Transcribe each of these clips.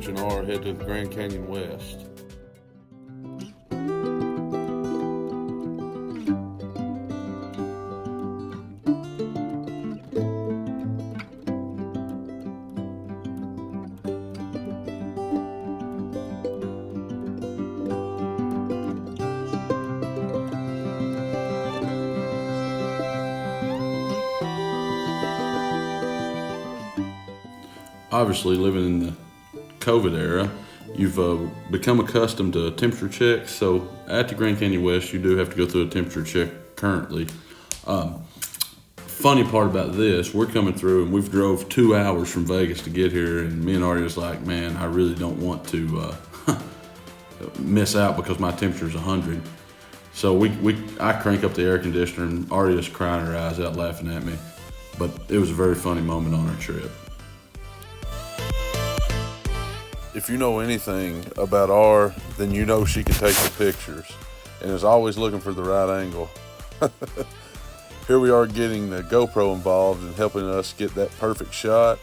Coach and R head to the Grand Canyon West. Obviously, living in the COVID era, you've become accustomed to temperature checks. So at the Grand Canyon West, you do have to go through a temperature check currently. Funny part about this, we're coming through and we've drove 2 hours from Vegas to get here, and me and Arya's like, man, I really don't want to miss out because my temperature is 100. So I crank up the air conditioner and Arya's crying her eyes out laughing at me. But it was a very funny moment on our trip. If you know anything about R, then you know she can take the pictures and is always looking for the right angle. Here we are getting the GoPro involved and helping us get that perfect shot.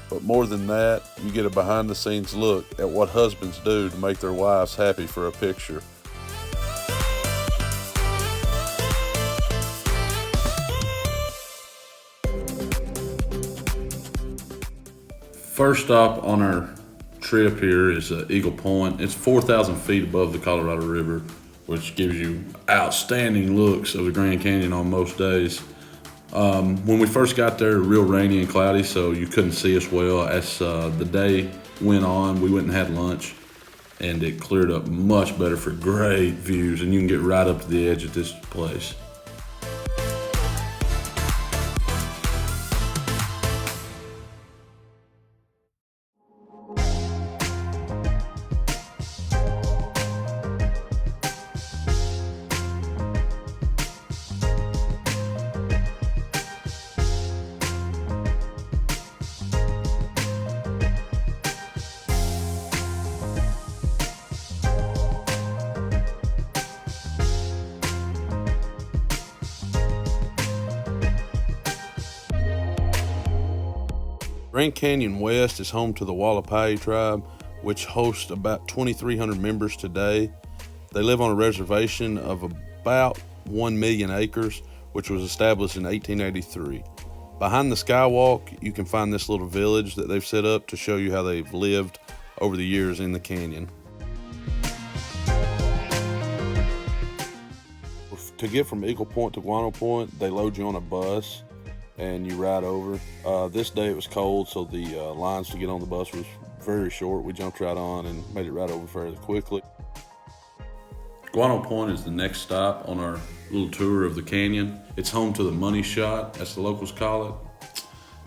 But more than that, you get a behind the scenes look at what husbands do to make their wives happy for a picture. First stop on our trip here is Eagle Point. It's 4,000 feet above the Colorado River, which gives you outstanding looks of the Grand Canyon on most days. When we first got there, real rainy and cloudy, so you couldn't see us well. As the day went on, we went and had lunch, and it cleared up much better for great views, and you can get right up to the edge of this place. Grand Canyon West is home to the Hualapai tribe, which hosts about 2,300 members today. They live on a reservation of about 1 million acres, which was established in 1883. Behind the Skywalk, you can find this little village that they've set up to show you how they've lived over the years in the canyon. To get from Eagle Point to Guano Point, they load you on a bus and you ride over. This day it was cold, so the lines to get on the bus was very short. We jumped right on and made it right over fairly quickly. Guano Point is the next stop on our little tour of the canyon. It's home to the money shot, as the locals call it.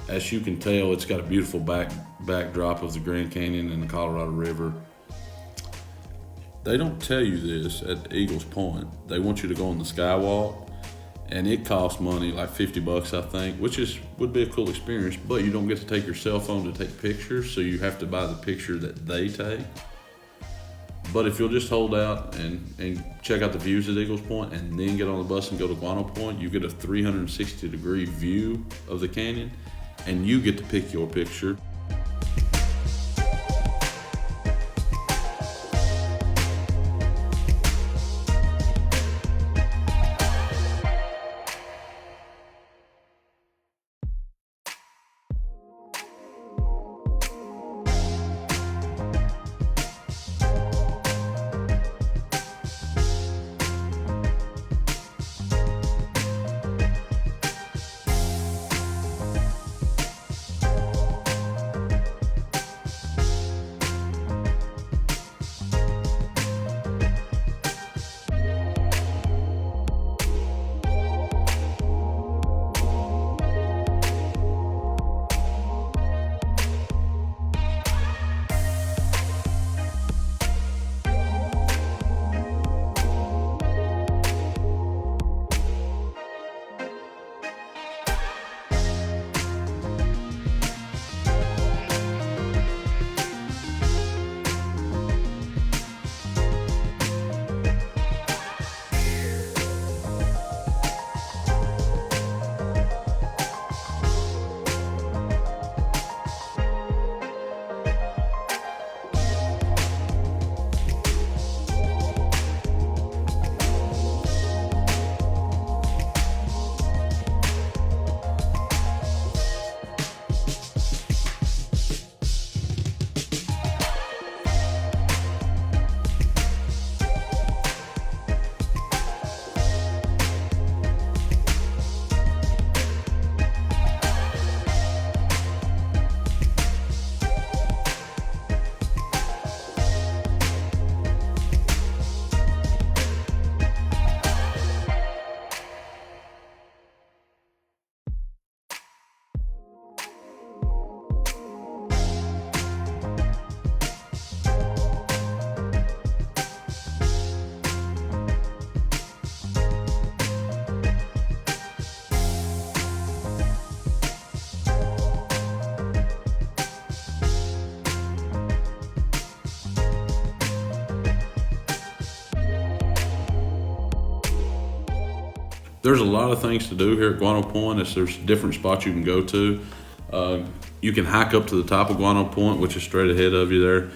As you can tell, it's got a beautiful backdrop of the Grand Canyon and the Colorado River. They don't tell you this at Eagles Point. They want you to go on the Skywalk, and it costs money, like $50, I think, which would be a cool experience, but you don't get to take your cell phone to take pictures, so you have to buy the picture that they take. But if you'll just hold out and check out the views at Eagles Point and then get on the bus and go to Guano Point, you get a 360-degree view of the canyon, and you get to pick your picture. There's a lot of things to do here at Guano Point. There's different spots you can go to. You can hike up to the top of Guano Point, which is straight ahead of you there.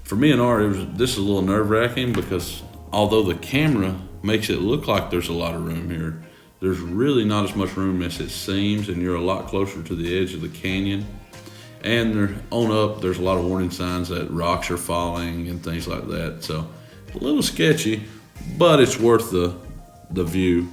For me and Art, this is a little nerve-wracking because although the camera makes it look like there's a lot of room here, there's really not as much room as it seems, and you're a lot closer to the edge of the canyon. And on up, there's a lot of warning signs that rocks are falling and things like that. So a little sketchy, but it's worth the view.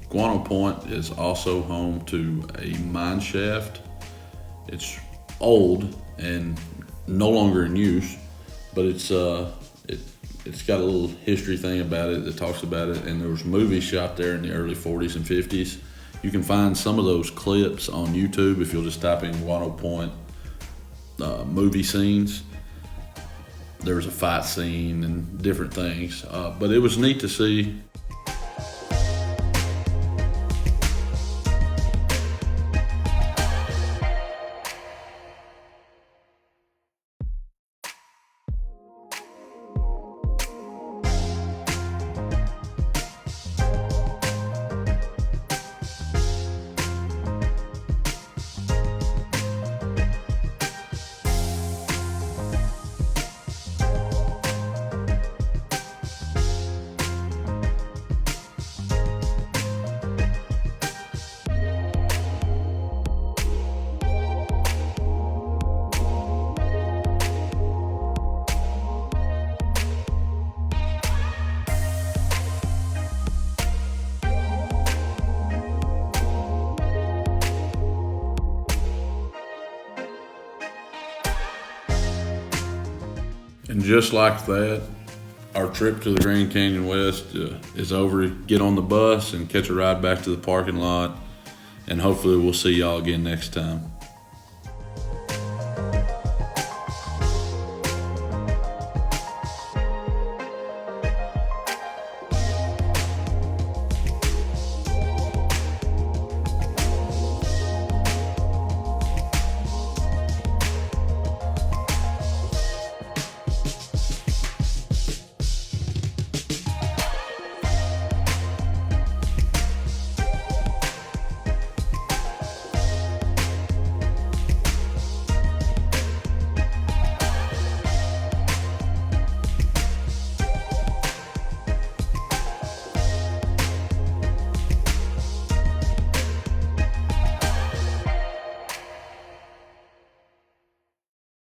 Guano Point is also home to a mine shaft. It's old and no longer in use, but it's got a little history thing about it that talks about it, and there was movies shot there in the early 40s and 50s. You can find some of those clips on YouTube if you'll just type in Guano Point movie scenes. There was a fight scene and different things, but it was neat to see. And just like that, our trip to the Grand Canyon West is over. Get on the bus and catch a ride back to the parking lot, and hopefully we'll see y'all again next time.